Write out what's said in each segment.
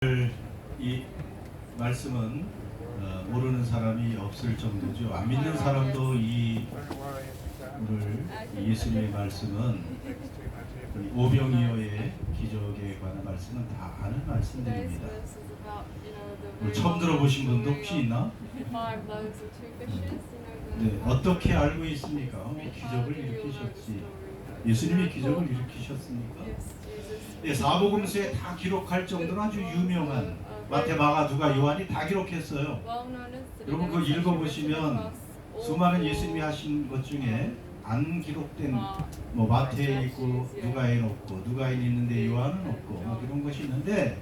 이 말씀은 모르는 사람이 없을 정도죠. 안 믿는 사람도 이 오늘 예수님의 말씀은 오병이어의 기적에 관한 말씀은 다 아는 말씀들입니다. 오늘 처음 들어보신 분도 혹시 있나? 네, 어떻게 알고 있습니까? 기적을 일으키셨지. 예수님이 기적을 일으키셨습니까? 네, 사복음서에 다 기록할 정도로 아주 유명한 마태, 마가, 누가, 요한이 다 기록했어요. 여러분 그거 읽어보시면 수많은 예수님이 하신 것 중에 안 기록된 뭐 마태에 있고 누가에는 없고 누가에는 있는데 요한은 없고 뭐 이런 것이 있는데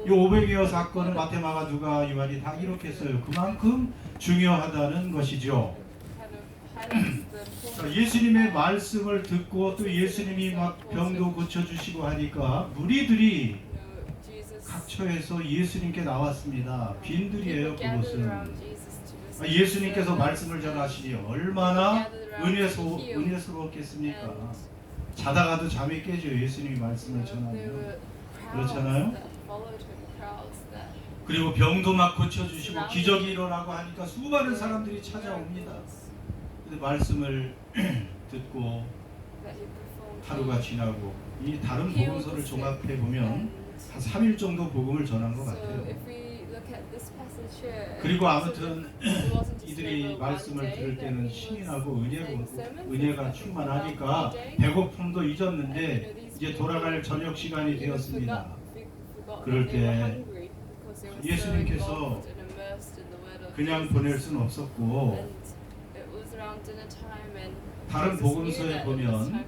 이 오병이어 사건은 마태, 마가, 누가, 요한이 다 기록했어요. 그만큼 중요하다는 것이죠. 예수님의 말씀을 듣고 또 예수님이 막 병도 고쳐주시고 하니까 무리들이 각처에서 예수님께 나왔습니다. 빈들이에요. 그곳은 예수님께서 말씀을 전하시니 얼마나 은혜스러웠겠습니까? 자다가도 잠이 깨죠. 예수님이 말씀을 전하면. 그렇잖아요. 그리고 병도 막 고쳐주시고 기적이 일어나고 하니까 수많은 사람들이 찾아옵니다. 근데 말씀을 듣고 하루가 지나고 이 다른 복음서를 종합해 보면 한 3일 정도 복음을 전한 것 같아요. 그리고 아무튼 이들이 말씀을 들을 때는 신이 나고 은혜가 충만하니까 배고픔도 잊었는데 이제 돌아갈 저녁 시간이 되었습니다. 그럴 때 예수님께서 그냥 보낼 수는 없었고 다른 복음서에 보면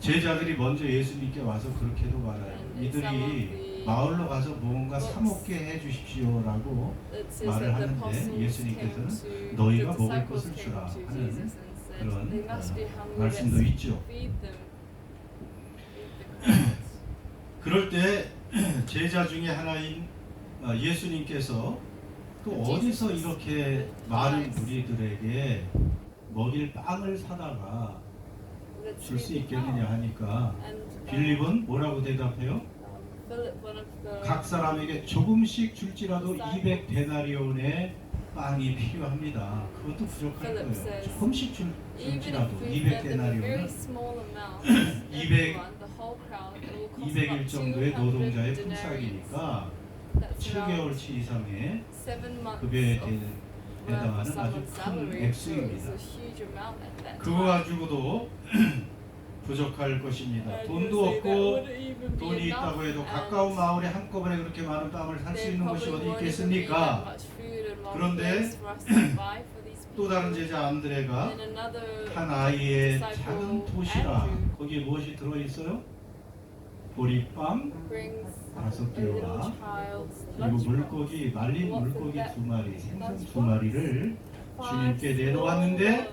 제자들이 먼저 예수님께 와서 그렇게도 말해요. 이들이 마을로 가서 무언가 사 먹게 해 주십시오라고 말을 하는데 예수님께서는 너희가 먹을 것을 주라 하는 그런 말씀도 있죠. 그럴 때 제자 중에 하나인 예수님께서 또 어디서 이렇게 많은 무리들에게 먹일 빵을 사다가 줄 수 있겠느냐 하니까 빌립은 뭐라고 대답해요? 각 사람에게 조금씩 줄지라도 200데나리온의 빵이 필요합니다. 그것도 부족할 거예요. 조금씩 줄지라도 200데나리온은 200일 정도의 노동자의 품삯이니까 7개월치 이상의 급여에 해당하는 아주 큰 액수입니다. 그거 가지고도 부족할 것입니다. 돈도 없고 돈이 있다고 해도 가까운 마을에 한꺼번에 그렇게 많은 빵을 살 수 있는 곳이 어디 있겠습니까? 그런데 또 다른 제자 안드레가 한 아이의 작은 도시락 거기에 무엇이 들어있어요? 보리빵 5개와 그리고 물고기 말린 물고기 2마리 생선 2마리를 주님께 내놓았는데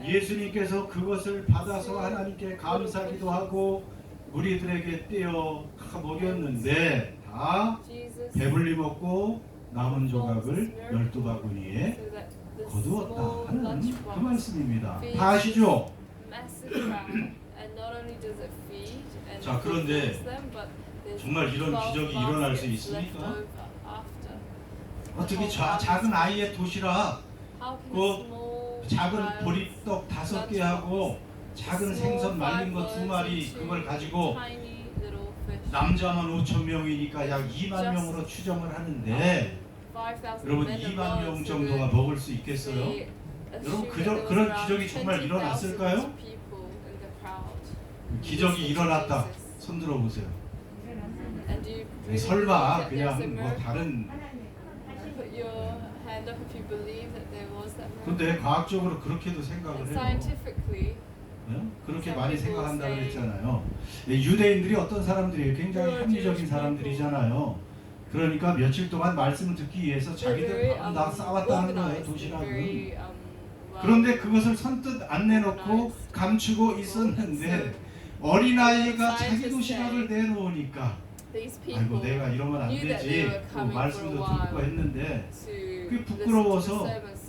예수님께서 그것을 받아서 하나님께 감사기도 하고 무리들에게 떼어 먹였는데 다 배불리 먹고 남은 조각을 12바구니에 거두었다 하는 그 말씀입니다. 다 아시죠? 자, 그런데 정말 이런 기적이 일어날 수 있습니까? 어떻게 작은 아이의 도시락 그 작은 보리떡 5개하고 작은 생선 말린 거 2마리 그걸 가지고 남자만 5,000명이니까 약 2만 명으로 추정을 하는데 여러분 2만 명 정도가 먹을 수 있겠어요? 여러분 그런 기적이 정말 일어났을까요? 기적이 일어났다. 손 들어보세요. 설마 그냥 뭐 다른 근데 과학적으로 그렇게도 생각을 해요. 네? 그렇게 많이 생각한다고 했잖아요. 유대인들이 어떤 사람들이에요? 굉장히 합리적인 사람들이잖아요. 그러니까 며칠 동안 말씀을 듣기 위해서 자기들 밥 다 싸왔다는 거예요. 도시락은. 그런데 그것을 선뜻 안 내놓고 감추고 있었는데 어린아이가 자기 도시락을 내놓으니까 아이고 내가 이러면 안 되지 그 말씀도 듣고 했는데 그게 부끄러워서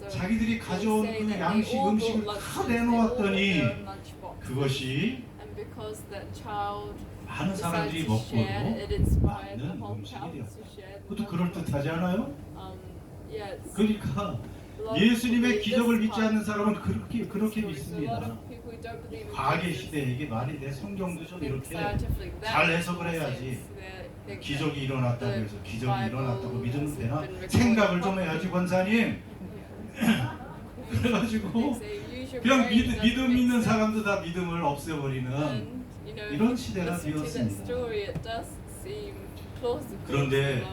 자기들이 가져온 그 양식 음식을 다 내놓았더니 그것이 많은 사람들이 먹고도 많은 음식이 되었다. 그것도 그럴듯하지 않아요? 그러니까 예수님의 기적을 믿지 않는 사람은 그렇게 믿습니다. 과학의 시대에 이게 말이 돼. 성경도 좀 이렇게 잘 해석을 해야지. 기적이 일어났다고 해서 기적이 일어났다고 믿으면 되나? 생각을 좀 해야지 권사님. 그래가지고 그냥 믿음 있는 사람도 다 믿음을 없애버리는 이런 시대가 되었습니다. 그런데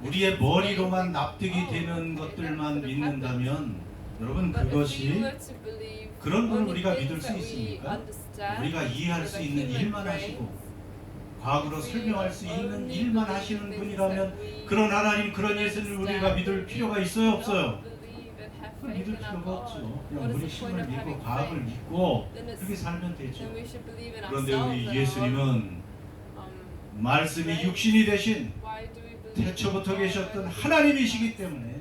우리의 머리로만 납득이 되는 것들만 믿는다면 여러분 그것이 그런 분을 우리가 믿을 수 있습니까? 우리가 이해할 수 있는 일만 하시고 과학으로 설명할 수 있는 일만 하시는 분이라면 그런 하나님 그런 예수를 우리가 믿을 필요가 있어요 없어요? 믿을 필요가 없죠. 그냥 우리 신을 믿고 과학을 믿고 그렇게 살면 되죠. 그런데 우리 예수님은 말씀이 육신이 되신 태초부터 계셨던 하나님이시기 때문에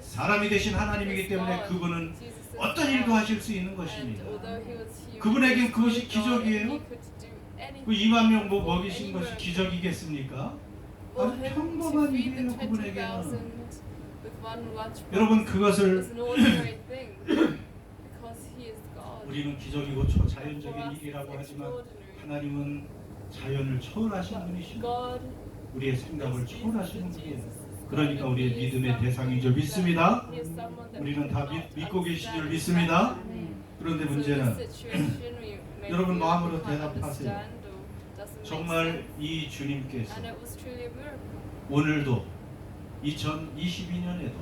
사람이 되신 하나님이기 때문에 그분은 어떤 일도 하실 수 있는 것입니다. 그분에겐 그것이 기적이에요? 그 2만 명 먹이신 것이 기적이겠습니까? 아주 평범한 일이에요 그분에게는. 여러분 그것을 우리는 기적이고 초자연적인 일이라고 하지만 하나님은 자연을 초월하신 분이십니다. 우리의 생각을 초월하시는 분이에요. 그러니까 우리의 믿음의 대상인 줄 믿습니다. 우리는 다 믿고 계신 줄 믿습니다. 그런데 문제는 여러분 마음으로 대답하세요. 정말 이 주님께서 오늘도 2022년에도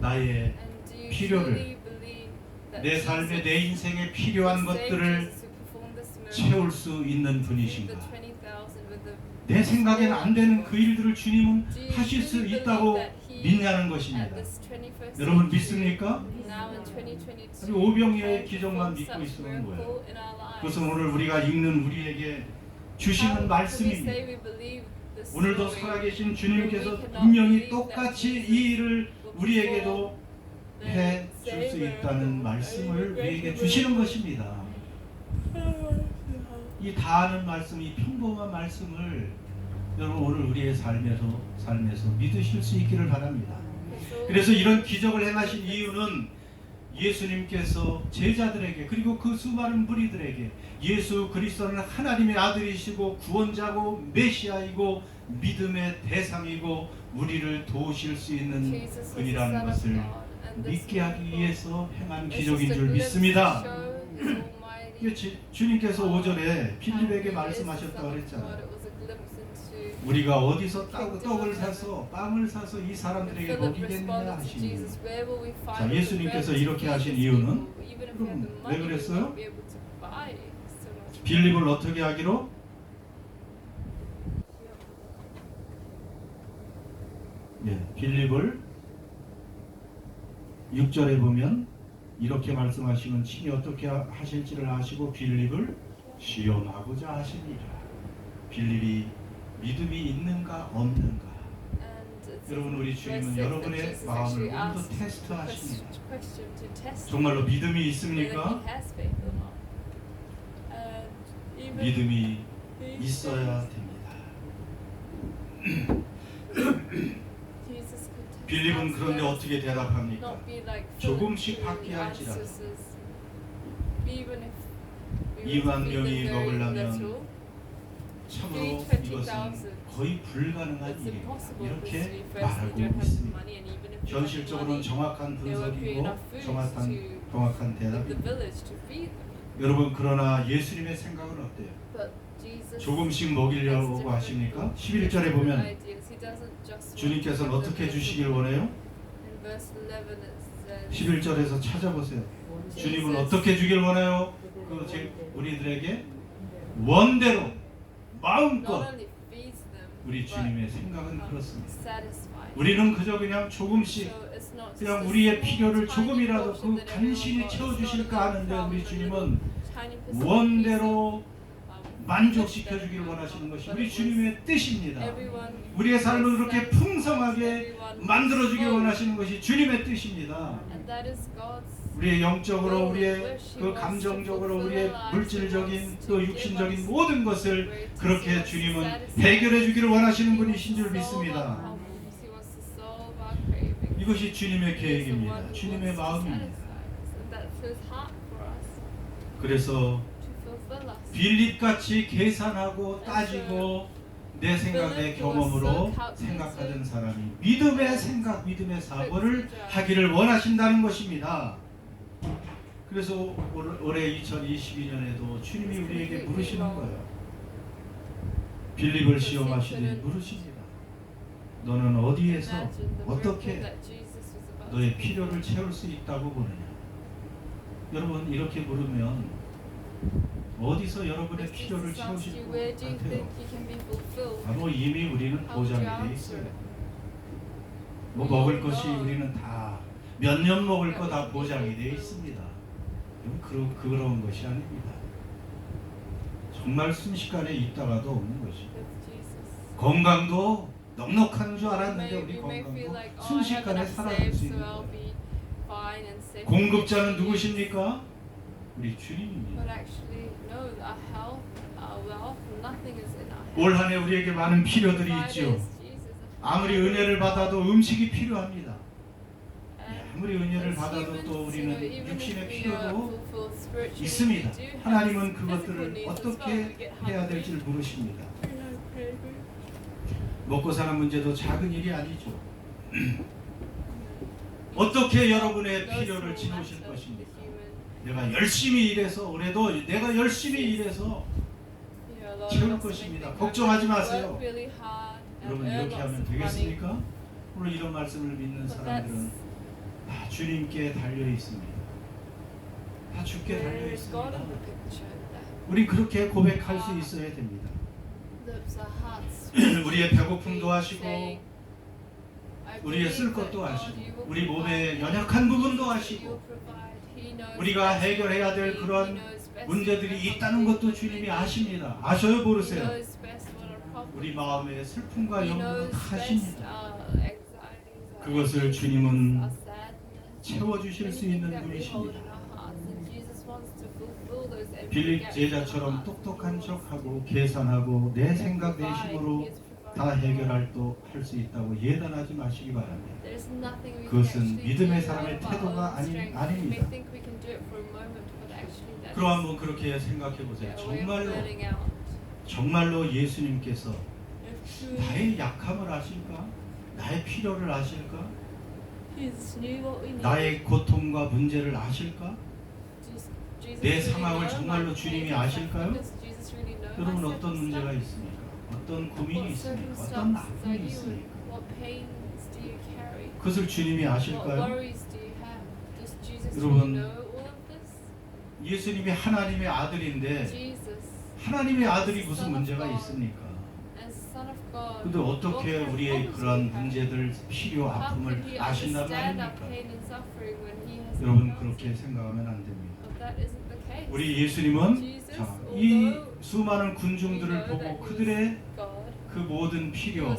나의 필요를 내 삶의 내 인생에 필요한 것들을 채울 수 있는 분이신가? 내 생각에는 안 되는 그 일들을 주님은 하실 수 있다고 믿냐는 것입니다. 여러분 믿습니까? 오병이어의 기적만 믿고 있는 거예요. 그것은 오늘 우리가 읽는 우리에게 주시는 말씀입니다. 오늘도 살아계신 주님께서 분명히 똑같이 이 일을 우리에게도 해줄 수 있다는 말씀을 우리에게 주시는 것입니다. 이 다 아는 말씀, 이 평범한 말씀을 여러분 오늘 우리의 삶에서 믿으실 수 있기를 바랍니다. 그래서 이런 기적을 행하신 이유는 예수님께서 제자들에게 그리고 그 수많은 무리들에게 예수 그리스도는 하나님의 아들이시고 구원자고 메시아이고 믿음의 대상이고 우리를 도우실 수 있는 분이라는 것을 믿게 하기 위해서 행한 기적인 줄 믿습니다. 주님께서 5절에 빌립에게 말씀하셨다고 그랬잖아요. 우리가 어디서 떡을 사서 빵을 사서 이 사람들에게 먹이겠느냐 하시니 자 예수님께서 이렇게 하신 이유는 그럼 왜 그랬어요? 빌립을 어떻게 하기로? 빌립을 6절에 보면 이렇게 말씀하시면 친히 어떻게 하실지를 아시고 빌립을 시험하고자 하시니라. 빌립이 믿음이 있는가 없는가. 여러분 우리 주님은 여러분의 마음을 오늘도 테스트하십니다. 정말로 믿음이 있습니까? 믿음이 있어야 됩니다. 빌립은 그런데 어떻게 대답합니까? 조금씩 받게 할지라도 2만 명이 먹으려면 참으로 이것은 거의 불가능한 일입니다. 이렇게 말하고 있습니다. 현실적으로는 정확한 분석이고 정확한 대답입니다. 여러분 그러나 예수님의 생각은 어때요? 조금씩 먹이려고 하십니까? 11절에 보면 주님께서는 어떻게 주시길 원해요? 11절에서 찾아보세요. 주님은 어떻게 주길 원해요? 우리들에게 원대로 마음껏. 우리 주님의 생각은 그렇습니다. 우리는 그저 그냥 조금씩 그냥 우리의 필요를 조금이라도 그 간신히 채워주실까 하는데 우리 주님은 원대로 만족시켜 주기를 원하시는 것이 우리 주님의 뜻입니다. 우리의 삶을 그렇게 풍성하게 만들어 주기를 원하시는 것이 주님의 뜻입니다. 우리의 영적으로, filled 우리의 where she 그 wants to 감정적으로, fulfill 우리의 our lives, she 물질적인 wants 또 to give 육신적인 us 모든 것을 great to 그렇게 see us 주님은 satisfied. 해결해 주기를 원하시는 He 분이신 wants 줄 to solve our 믿습니다. problems. He wants to solve our cravings. 이것이 주님의 He is the 계획입니다. one who 주님의 wants to 마음입니다. satisfy us, and that's His heart for us 그래서 to fulfill us. 빌립같이 계산하고 따지고 내 생각, 내 경험으로 생각하던 사람이 믿음의 생각, 믿음의 사고를 하기를 원하신다는 것입니다. 그래서 올해 2022년에도 주님이 우리에게 물으시는 거예요. 빌립을 시험하시니 물으십니다. 너는 어디에서 어떻게 너의 필요를 채울 수 있다고 보느냐? 여러분, 이렇게 물으면 어디서 여러분의 필요를 채우실 것 같아요? 바로 이미 우리는 보장이 되어 있어요. 뭐 먹을 것이 우리는 다 몇 년 먹을 거 다 보장이 되어 있습니다. 그런 것이 아닙니다. 정말 순식간에 있다가도 없는 것이죠. 건강도 넉넉한 줄 알았는데 우리 건강도 순식간에 사라질 수 있는 거예요. 공급자는 누구십니까? 우리 주님입니다. 올 한 해 우리에게 많은 필요들이 있죠. 아무리 은혜를 받아도 음식이 필요합니다. 아무리 은혜를 받아도 또 우리는 육신의 필요도 있습니다. 하나님은 그것들을 어떻게 해야 될지를 모르십니다. 먹고 사는 문제도 작은 일이 아니죠. 어떻게 여러분의 필요를 채우실 것입니까? 내가 열심히 일해서 올해도 내가 열심히 일해서 채울 것입니다. 걱정하지 마세요. 여러분, 이렇게 하면 되겠습니까? 오늘 이런 말씀을 믿는 사람들은 다 주님께 달려 있습니다. 다 주께 달려 있습니다. 우리 그렇게 고백할 수 있어야 됩니다. 우리의 배고픔도 아시고, 우리의 쓸 것도 아시고, 우리 몸의 연약한 부분도 아시고, 우리가 해결해야 될 그런 문제들이 있다는 것도 주님이 아십니다. 아셔요, 모르세요? 우리 마음의 슬픔과 염려도 다 아십니다. 그것을 주님은 채워주실 수 있는 분이십니다. 빌립 제자처럼 똑똑한 척하고 계산하고 내 생각, 내 힘으로 다 해결할 수 있다고 예단하지 마시기 바랍니다. 그것은 믿음의 사람의 태도가 아닙니다. 그럼 한번 그렇게 생각해 보세요. 정말로 예수님께서 나의 약함을 아실까? 나의 필요를 아실까? 나의 고통과 문제를 아실까? 내 상황을 정말로 주님이 아실까요? 여러분, 어떤 문제가 있습니까? 어떤 고민이 있습니까? 어떤 아픔이 있습니까? 그것을 주님이 아실까요? 여러분, 예수님이 하나님의 아들인데 하나님의 아들이 무슨 문제가 있습니까? 근데 어떻게 우리의 그런 문제들, 필요, 아픔을 아신단 말입니까? 여러분, 그렇게 생각하면 안 됩니다. 우리 예수님은 이 수많은 군중들을 보고 그들의 그 모든 필요를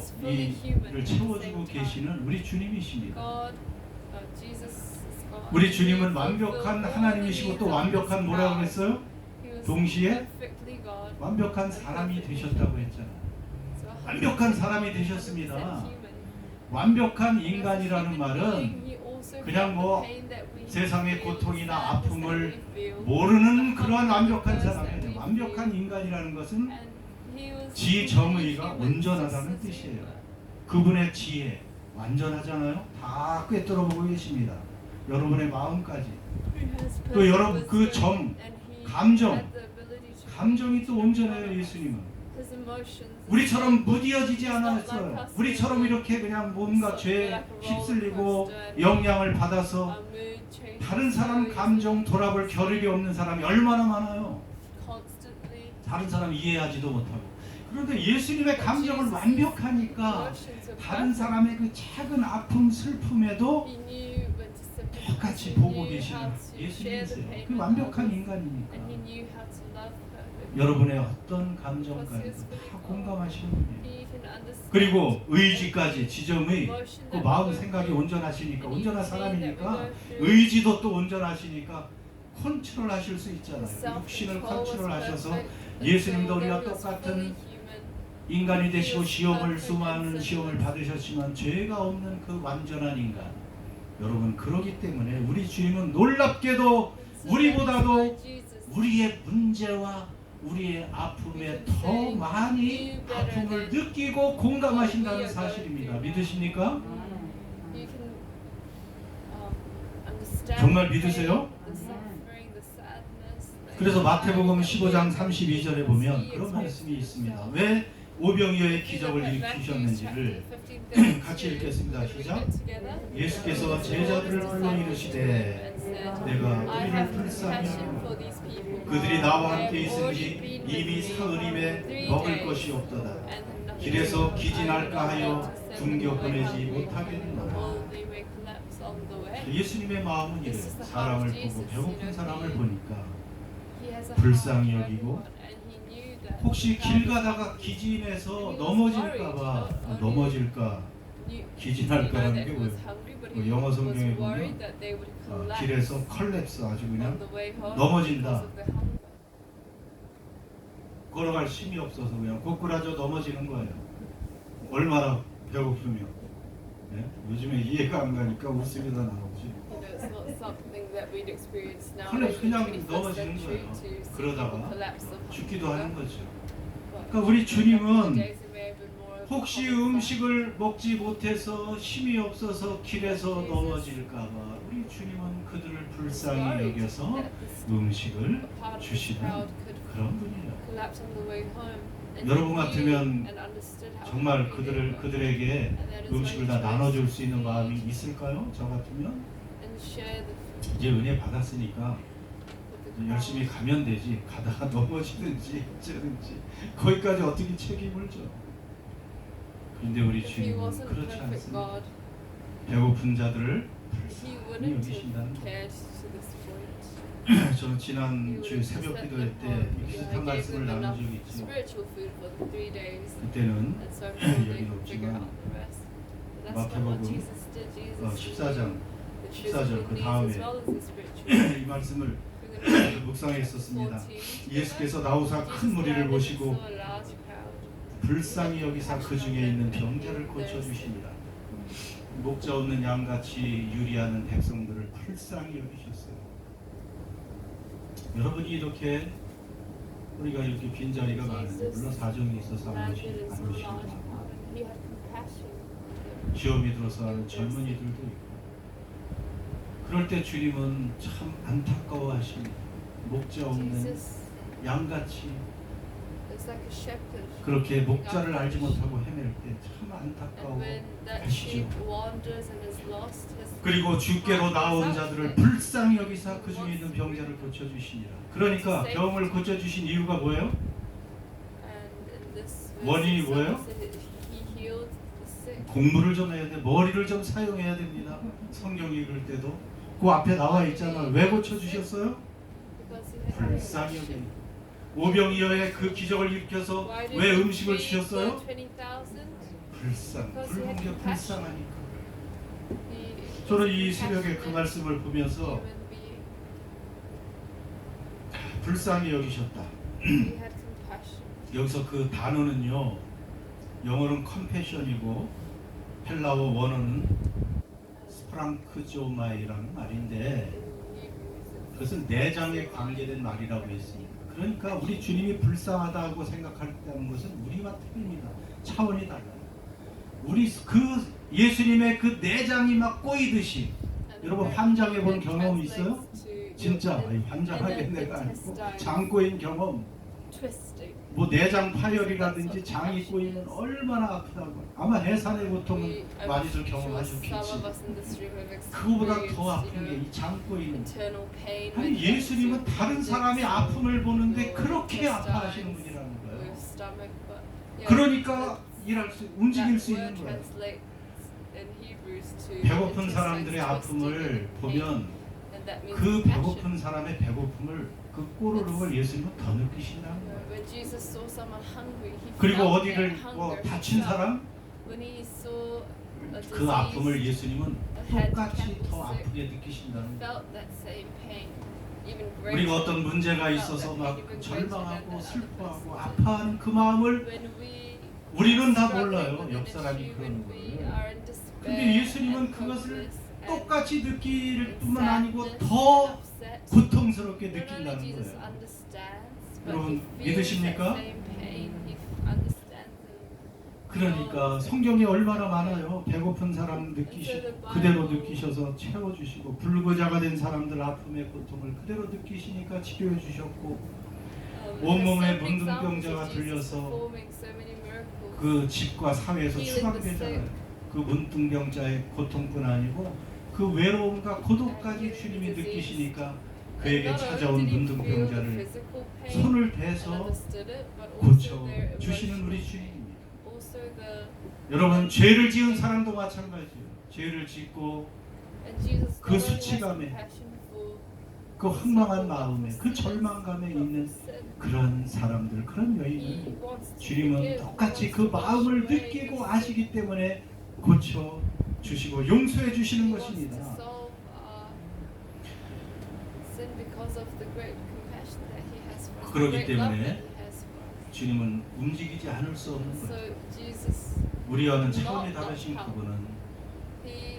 채워주고 계시는 우리 주님이십니다. 우리 주님은 완벽한 하나님이시고 또 완벽한 뭐라고 했어요? 동시에 완벽한 사람이 되셨다고 했잖아요. 완벽한 사람이 되셨습니다. 완벽한 인간이라는 말은 그냥 뭐 세상의 고통이나 아픔을 모르는 그러한 완벽한 사람이에요. 완벽한 인간이라는 것은 지정의가 온전하다는 뜻이에요. 그분의 지혜 완전하잖아요. 다 꿰뚫어 보고 계십니다. 여러분의 마음까지. 또 여러분 그 감정이 또 온전해요. 예수님은 우리처럼 무뎌지지 않았어요. 우리처럼 이렇게 그냥 뭔가 죄에 휩쓸리고 영향을 받아서 다른 사람 감정 돌아볼 겨를이 없는 사람이 얼마나 많아요. 다른 사람 이해하지도 못하고. 그런데 예수님의 감정을 완벽하니까 다른 사람의 그 작은 아픔, 슬픔에도 똑같이 보고 계시는 예수님이세요. 그 완벽한 인간이니까. 여러분의 어떤 감정까지도 다 공감하시는 분이에요. 그리고 의지까지 지점의 Emotion 그 that 마음 we go 생각이 through, 온전하시니까 and you 온전한 see that we 사람이니까 go through. 의지도 또 온전하시니까 컨트롤 하실 수 있잖아요. Self-control 육신을 was 컨트롤 하셔서 perfect. 예수님도 The 우리와 will was 똑같은 fully human. 인간이 되시고 시험을 수많은 시험을 받으셨지만 죄가 없는 그 완전한 인간. 여러분 그러기 때문에 우리 주님은 놀랍게도 우리보다도 우리의 문제와 우리의 아픔에 더 많이 아픔을 느끼고 공감하신다는 사실입니다. 믿으십니까? You can understand 정말 the 믿으세요? pain, the suffering, the sadness, the 그래서 마태복음 anxiety 15장 that we 32절에 보면 그런 말씀이 있습니다. 왜 오병이어의 기적을 일으키셨는지를 같이 읽겠습니다. 시작. 예수께서 제자들을 불러 이르시되 내가 우리를 불쌍히 여기고 그들이 나와 함께 있은지 이미 사흘임에 먹을 것이 없도다. 길에서 기진할까 하여 굶겨 보내지 못하겠노라. 예수님의 마음은 이래요. 사람을 보고 배고픈 사람을 보니까 불쌍히 여기고 혹시 길 가다가 기진해서 넘어질까 기진할까라는 게 뭐예요? 뭐 영어 성경에 보면 길에서 컬랩스 아주 그냥 넘어진다. 걸어갈 힘이 없어서 그냥 고꾸라져 넘어지는 거예요. 얼마나 배고프면. 네? 요즘에 이해가 안 가니까 웃음이 다 나오지. 컬랩스 그냥 넘어지는 거예요. 그러다가 죽기도 하는 거죠. 그러니까 우리 주님은 혹시 음식을 먹지 못해서 힘이 없어서 길에서 넘어질까봐 우리 주님은 그들을 불쌍히 여겨서 음식을 주시는 그런 분이에요. 여러분 같으면 정말 그들에게 음식을 다 나눠줄 수 있는 마음이 있을까요? 저 같으면 이제 은혜 받았으니까 열심히 가면 되지 가다가 넘어지든지 어쩌든지 거기까지 어떻게 책임을 져. 그런데 우리 주님은 그렇지 않습니다. 배고픈 자들을 불쌍히 여기신다는 거예요. 저는 지난 주 새벽 기도회 때 비슷한 말씀을 나눈 적이 있죠. 그때는 여긴 없지만 마태복음 14장 14절 그 다음에 이 말씀을 묵상했었습니다. 예수께서 나오사 큰 무리를 보시고 불쌍히 여기사 그 중에 있는 병자를 고쳐주시니라. 목자 없는 양같이 유리하는 백성들을 불쌍히 여기셨어요. 여러분이 이렇게 우리가 이렇게 빈자리가 많은데 물론 사정이 있어서 한 것이 아니십니다. 시험이 들어서 하는 젊은이들도 있고 그럴 때 주님은 참 안타까워하십니다. 목자 없는 양같이 그렇게 목자를 알지 못하고 헤맬 때 참 안타까워하시죠. 그리고 주께로 나온 자들을 불쌍히 여기사 그 중에 있는 병자를 고쳐주시니라. 그러니까 병을 고쳐주신 이유가 뭐예요? 원인이 뭐예요? 공부를 좀 해야 돼. 머리를 좀 사용해야 됩니다. 성경 읽을 때도 그 앞에 나와 있잖아요. 왜 고쳐주셨어요? 불쌍히 여기니. 오병이어의 그 기적을 일으켜서 왜 음식을 주셨어요? 굶은 게 불쌍하니까. 저는 이 새벽에 그 말씀을 보면서 불쌍히 여기셨다. 여기서 그 단어는요, 영어는 컴패션이고 헬라어 원어는 스프랑크조마이라는 말인데 그것은 내장에 관계된 말이라고 했습니다. 그러니까 우리 주님이 불쌍하다고 생각한다는 것은 우리와 틀립니다. 차원이 달라요. 우리 그 예수님의 그 내장이 막 꼬이듯이 여러분 환장해 본 경험 있어요? 진짜 환장하겠네가 아니고 장 꼬인 경험. 뭐 내장 파열이라든지 장이 꼬이면 얼마나 아프다고. 아마 해산의 고통은 많이들 경험하셨겠지. 그거보다 더 아픈 게 이 장 꼬이는. 아니 예수님은 다른 사람의 아픔을 보는데 그렇게 아파하시는 분이라는 거예요. 그러니까 움직일 수 있는 거예요. 배고픈 사람들의 아픔을 보면 그 배고픈 사람의 배고픔을 그 꼬르륵을 예수님은 더 느끼신다는 거예요. 그리고 어디를 다친 사람 when he saw a 그 아픔을 disease, 예수님은 똑같이 더 아프게 느끼신다는 거예요. felt that same pain, even greater. 우리가 어떤 문제가 있어서 막 절망하고 슬퍼하고 아파하는 그 마음을 When we 우리는 다 struggle 몰라요. with an 옆 사람이 issue, 그런 when we 거를. are in despair 근데 예수님은 and 그것을 hopeless and 똑같이 느낄 in 뿐만 아니고 sadness 더 and upset, 고통스럽게 not only 느낀다는 Jesus 거예요. understands, but 여러분, he feels 믿으십니까? that same pain. He understands it. 그러니까 성경에 얼마나 많아요. 배고픈 사람 그대로 느끼셔서 채워주시고, 불구자가 된 사람들 아픔의 고통을 그대로 느끼시니까 치료해 주셨고, 온몸에 문둥병자가 들려서 그 집과 사회에서 추방되잖아요. 그 문둥병자의 고통뿐 아니고 그 외로움과 고독까지 주님이 느끼시니까 그에게 찾아온 문둥병자를 손을 대서 고쳐 주시는 우리 주님입니다. 여러분, 죄를 지은 사람도 마찬가지예요. 죄를 짓고 그 수치감에, 그 황망한 마음에, 그 절망감에 있는 그런 사람들, 그런 여인을 주님은 똑같이 그 마음을 느끼고 아시기 때문에 고쳐 주시고 용서해 주시는 것입니다. 그렇기 때문에 주님은 움직이지 않을 수 없는 거예요. 우리와는 차원이 다르신 그분은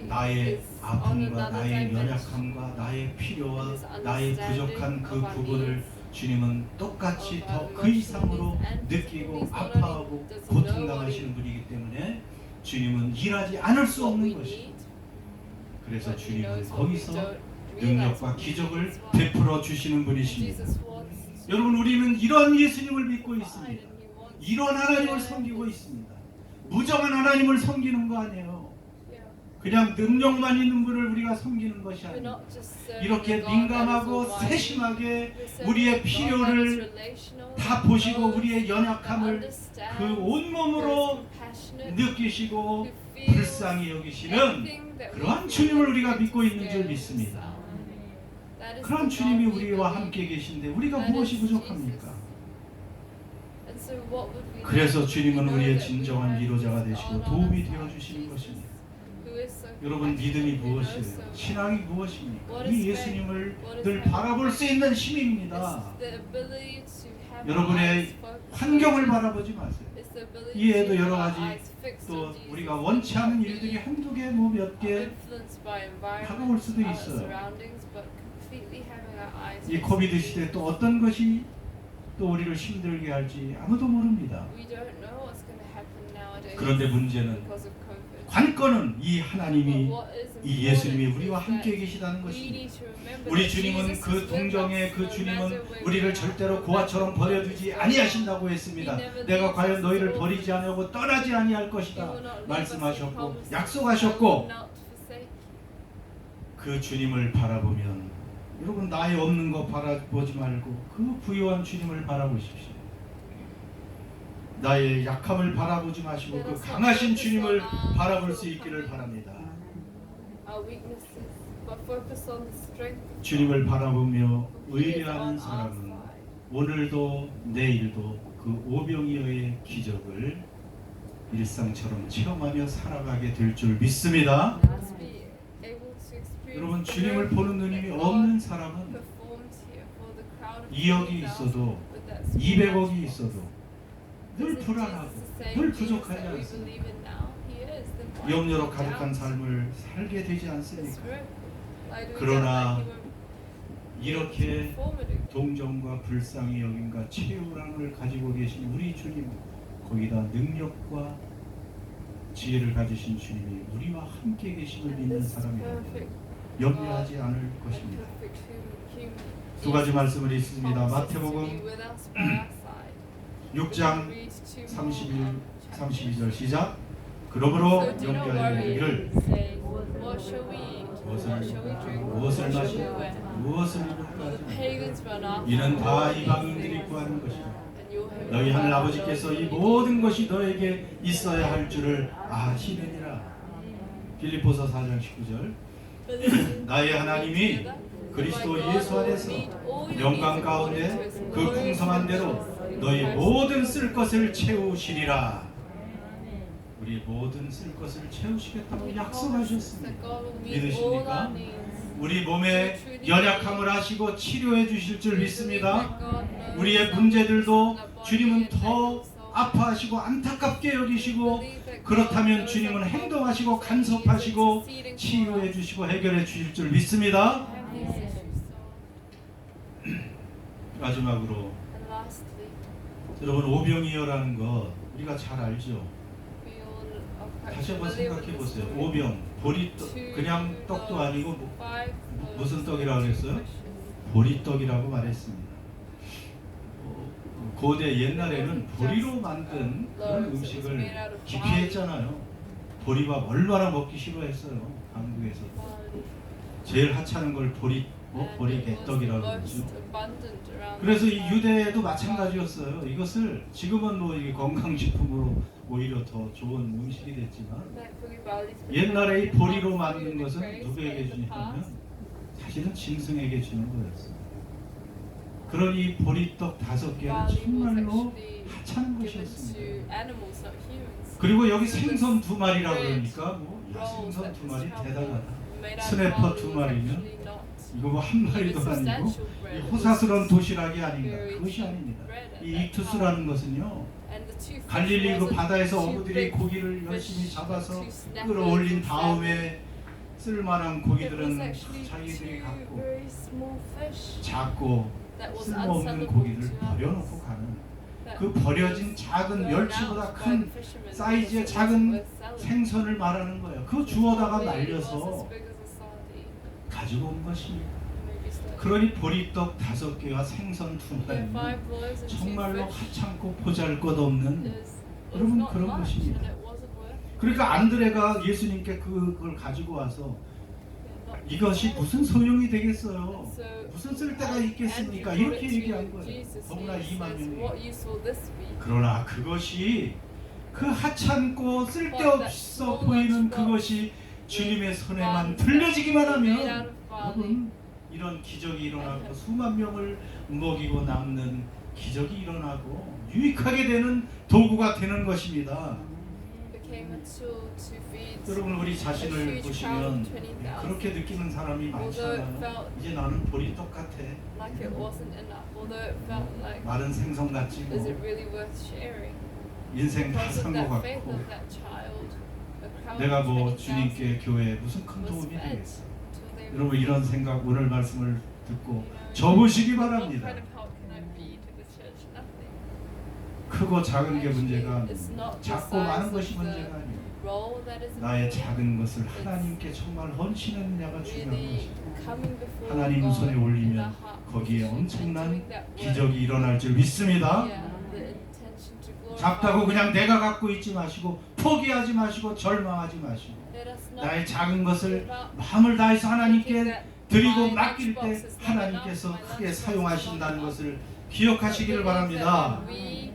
나의 아픔과 나의 연약함과 나의 필요와 나의 부족한 그 부분을 주님은 똑같이 더 그 이상으로 느끼고 아파하고 고통당하시는 분이기 때문에 주님은 일하지 않을 수 없는 것입니다. 그래서 주님은 거기서 능력과 기적을 베풀어 주시는 분이십니다. 여러분, 우리는 이런 예수님을 믿고 있습니다. 이런 하나님을 섬기고 있습니다. 무정한 하나님을 섬기는 거 아니에요. 그냥 능력만 있는 분을 우리가 섬기는 것이 아니에요. 이렇게 민감하고 세심하게 우리의 필요를 다 보시고 우리의 연약함을 그 온몸으로 느끼시고 불쌍히 여기시는 그러한 주님을 우리가 믿고 있는 줄 믿습니다. 그런 주님이 우리와 함께 계신데 우리가 무엇이 부족합니까? 그래서 주님은 우리의 진정한 위로자가 되시고 도움이 되어주시는 것입니다. 여러분, 믿음이 무엇이에요? 신앙이 무엇입니까? 이 예수님을 늘 바라볼 수 있는 힘입니다. 여러분의 환경을 바라보지 마세요. 이에도 여러 가지 또 우리가 원치 않은 일들이 한두 개, 뭐 몇 개 다가올 수도 있어요. 이 코비드 시대에 또 어떤 것이 또 우리를 힘들게 할지 아무도 모릅니다. 그런데 문제는 관건은 이 하나님이, 이 예수님이 우리와 함께 계시다는 것입니다. 우리 주님은 그 동정의 그 주님은 우리를 절대로 고아처럼 버려두지 아니하신다고 했습니다. 내가 과연 너희를 버리지 아니하고 떠나지 아니할 것이다 말씀하셨고 약속하셨고, 그 주님을 바라보면 여러분, 나의 없는 거 바라보지 말고 그 부유한 주님을 바라보십시오. 나의 약함을 바라보지 마시고 그 강하신 주님을 바라볼 수 있기를 바랍니다. 주님을 바라보며 의뢰하는 사람은 오늘도 내일도 그 오병이어의 기적을 일상처럼 체험하며 살아가게 될 줄 믿습니다. 여러분, 주님을 보는 눈이 없는 사람은 2억이 있어도 200억이 있어도 늘 불안하고 늘 부족하지 않습니까? 염려로 가득한 삶을 살게 되지 않습니까? 그러나 이렇게 동정과 불쌍히 여김과 채우랑을 가지고 계신 우리 주님, 거기다 능력과 지혜를 가지신 주님이 우리와 함께 계심을 믿는 사람이라면 염려하지 않을 것입니다. 두 가지 말씀을 읽습니다. 마태복음 6장 31, 32절 시작. 그러므로 염려하여 이를 무엇을 마시고 무엇을 입을까? 이는 다 이방인들이 구하는 것이다. 너희 하늘 아버지께서 이 모든 것이 너에게 있어야 할 줄을 아시느니라. 빌립보서 4장 19절. 나의 하나님이 그리스도 예수 안에서 영광 가운데 그 풍성한 대로 너희 모든 쓸 것을 채우시리라. 우리 우리 모든 쓸 것을 채우시겠다고 He 약속하셨습니다. promises that God will meet all 믿으십니까? our needs. 우리 몸에 연약함을 하시고 치료해 주실 줄 We 믿습니다. believe that God knows 우리의 our 문제들도 weaknesses in our body 주님은 and 더 also 아파하시고 안타깝게 여기시고 believe that God 그렇다면 knows 주님은 our 행동하시고 problems and He is 간섭하시고 interceding for 치유해 us. 주시고 해결해 주실 줄 믿습니다. Have these issues solved. 마지막으로 And lastly, 여러분 오병이어라는 것 우리가 잘 알죠. we all are quite 다시 한번 familiar 생각해 with this 보세요. story. 오병 보리떡 그냥 떡도 아니고 Five 무슨 loaves 떡이라고 and two 그랬어요? fishes. 보리떡이라고 말했습니다. 고대 옛날에는 보리로 만든 그런 음식을 기피했잖아요. 보리밥 얼마나 먹기 싫어했어요. 한국에서 Barley. 제일 하찮은 걸 보리 And 보리 it was 개떡이라고 the most 그러죠. abundant around 그래서 that 이 time. 유대도 마찬가지였어요. 이것을 지금은 뭐 이게 건강식품으로 오히려 더 좋은 음식이 됐지만 Thankfully, barley's been 옛날에 이 around 보리로 for 만든 food and 것은 grace, but 누구에게 in the 주냐면 past, 사실은 짐승에게 주는 거였어요. 그러니 보리떡 5개는 barley was 정말로 actually 하찮은 given 것이었습니다. to animals, not humans. 그리고 여기 생선 2마리라 그러니까 뭐 야, Rolls 생선 that 2마리 was 대단하다. made out of 스네퍼 barley 2 was 마리면 actually not 이거 뭐 한 마리도 even 아니고 substantial 이 bread. It 호사스러운 was 도시락이 아닌가. very 그것이 cheap 아닙니다. bread at 이 that 익투스라는 time. 것은요. And the two 갈릴리 fish 그 wasn't 바다에서 two 어부들이 big 고기를 열심히 fish, 잡아서 two snappers 끌어올린 or 다음에 쓸만한 It was 고기들은 actually 자기들이 two 갖고 very small fish 작고 that was 쓸모없는 unsellable 고기를 to 버려놓고 others. 가는 That 그 버려진 was 작은 thrown 멸치보다 out by 큰 the fishermen 사이즈의 because it 작은 wasn't worth selling. 생선을 말하는 거예요. 그 주워다가 It was 말려서 as big as a sardine. 가지고 온 것입니다. Maybe slightly. 그러니 보리떡 5개와 생선 Yeah, 2마리는 5 loaves and 2 정말로 fish 하찮고 보잘것없는 is 여러분, not 그런 much, 것입니다. and it wasn't worth. 그러니까 안드레가 예수님께 그걸 가지고 와서 Yeah, not 이것이 worth. 무슨 소용이 되겠어요? So, 무슨 쓸데가 and 있겠습니까? Andrew 이렇게 brought it 얘기한 to 거예요. Jesus. 더구나 He 2만 says, 명이. What use will this be? 그러나 그것이 그 하찮고 쓸데없어 보이는 그것이 주님의 손에만 들려지기만 하면 여러분 이런 기적이 일어나고 수만 명을 먹이고 남는 기적이 일어나고 유익하게 되는 도구가 되는 것입니다. became a tool to feed 여러분 우리 a 자신을 huge crowd 보시면 of 20,000. 그렇게 느끼는 사람이 많잖아요. 이제 나는 보리떡 같아. Like it wasn't enough, although it felt like, 마른 생선 같지 is it 뭐. really worth sharing? 인생 다 Because of 산 것 that faith 같고 of that child, a crowd 내가 of 뭐 20,000 주님께 교회에 무슨 큰 was 도움이 fed 되겠어. till they 여러분 were 이런 생각 오늘 말씀을 듣고 you know, 접으시기 what 바랍니다. kind of help can I be to the church? Nothing. 크고 작은 게 문제가 Actually, it's not 아니에요. the 작고 size 많은 of 것이 the 문제가 아니에요. role that is 나의 important. 작은 것을 하나님께 정말 헌신했느냐가 중요한 Really 것이고 coming before 하나님 God 손에 with 올리면 our heart 거기에 and 엄청난 doing that work. 기적이 일어날 줄 믿습니다. Yeah, the intention to glorify 작다고 그냥 Him. 내가 갖고 있지 마시고 포기하지 마시고 절망하지 마시고 Let us not 나의 작은 것을 give up 마음을 다해서 thinking 하나님께 that 드리고 my 맡길 때 lunchbox is not 하나님께서 enough, my 크게 lunchbox is 사용하신다는 not 것을 enough. 기억하시기를 But believe that 바랍니다. when we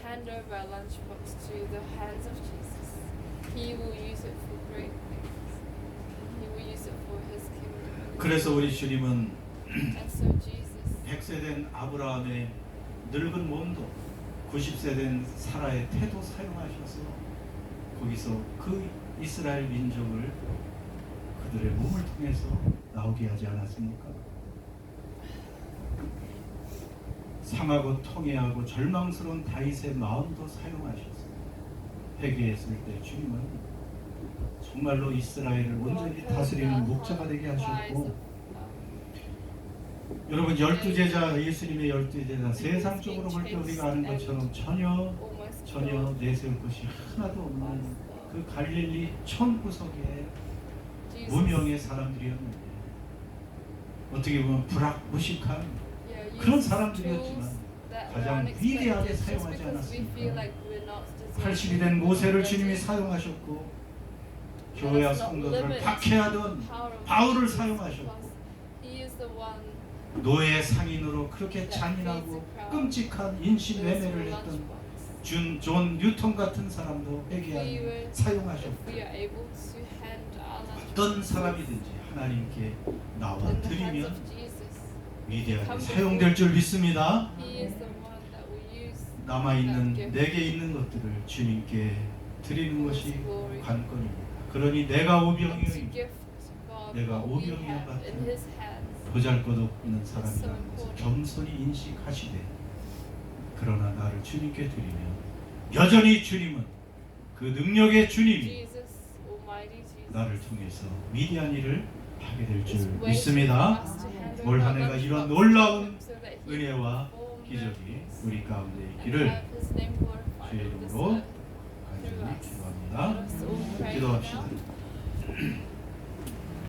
hand over our lunchbox to the hands of Jesus, He will use it for great things. He will use it for His kingdom. 그래서 우리 주님은 And so Jesus, 100세 된 아브라함의 늙은 몸도 90세 된 사라의 태도 사용하셔서 거기서 그 이스라엘 민족을 그들의 몸을 통해서 나오게 하지 않았습니까? 상하고 통해하고 절망스러운 다윗의 마음도 사용하셨어요. 회개했을 때 주님은 정말로 이스라엘을 온전히 다스리는 목자가 되게 하셨고 여러분 12제자 예수님의 12제자 세상적으로 볼 때 우리가 아는 것처럼 전혀 내세울 것이 하나도 없는 그 갈릴리 천구석에 무명의 사람들이었는데 어떻게 보면 불악무식한 그런 사람들이었지만 가장 위대하게 사용하지 않았습니까? 80이 된 모세를 주님이 사용하셨고 교회와 성도들을 박해하던 바울을 사용하셨고 노예 상인으로 그렇게 잔인하고 끔찍한 인신매매를 했던 존 뉴턴 같은 사람도 회개하고 사용하셨고 어떤 사람이든지 하나님께 나와 드리면 위대하게 사용될 줄 믿습니다. 남아있는 내게 있는 것들을 주님께 드리는 for 것이 His glory. 관건입니다. 그러니 내가 And to 오병이어인 gift God 내가 what we 오병이어 have in 같은 His hands. 보잘것없는 사람이라는 것을 겸손히 인식하시되 그러나 나를 주님께 드리면 여전히 주님은 그 능력의 주님이 Jesus, Almighty Jesus, 나를 통해서 위대한 일을 하게 될 is 줄 waiting 믿습니다. for us to hand 올 over 한 해가 our 이런 lunchbox 놀라운 to him so that he 은혜와 can perform 기적이 miracles 우리 가운데 and 있기를 have His name glorified 주의 on this 이름으로 earth through 간절히 us. 기도합니다. Let us all pray 기도합시다. now.